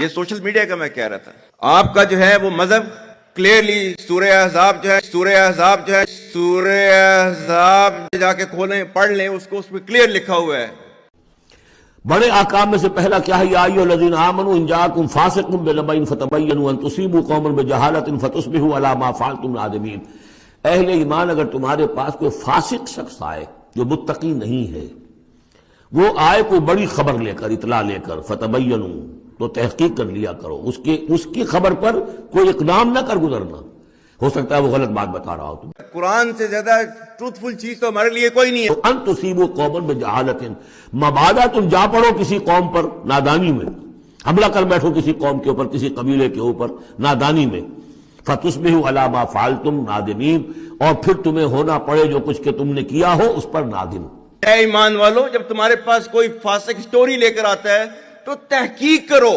ये social media का मैं कह रहा था। आपका जो है वो मजहब क्लियरली सूरह अहज़ाब जाके खोलें, पढ़ लें उसको, उसमें क्लियर लिखा हुआ है। बड़े आकाम में से पहला क्या है, या अय्युहल्लज़ीना आमनू इन जाअकुम फासिकुम बिनबइन फतबय्यनु अन तुसीबू कौमन बिजहालतिन फतुस्बिहू अला मा फअलतुम नादिमीन। अहले ईमान, अगर तुम्हारे पास कोई फासिक शख्स आए जो मुत्तकी नहीं है, वो आए कोई बड़ी खबर लेकर, इतला लेकर, फतबय्यनु, तो तहकीक कर लिया करो, उसकी खबर पर कोई इकदाम न कर गुजरना। हो सकता है वो गलत बात बता रहा हो। तुम कुरान से ज्यादा ट्रूथफुल चीज तो हमारे लिए कोई नहीं है। अन तुसीबू कौमन बिजहालतिन, मबादा तुम जा पड़ो किसी कौम पर नादानी में, हमला कर बैठो किसी कौम के ऊपर, किसी कबीले के ऊपर नादानी में, फतुस्बिहू अला मा फअलतुम नादिमीन, और फिर तुम्हें होना पड़े जो कुछ के तुमने किया हो उस पर नादिम। ऐ ईमान वालों, जब तुम्हारे पास कोई फासिक स्टोरी लेकर आता है तो तहकीक करो।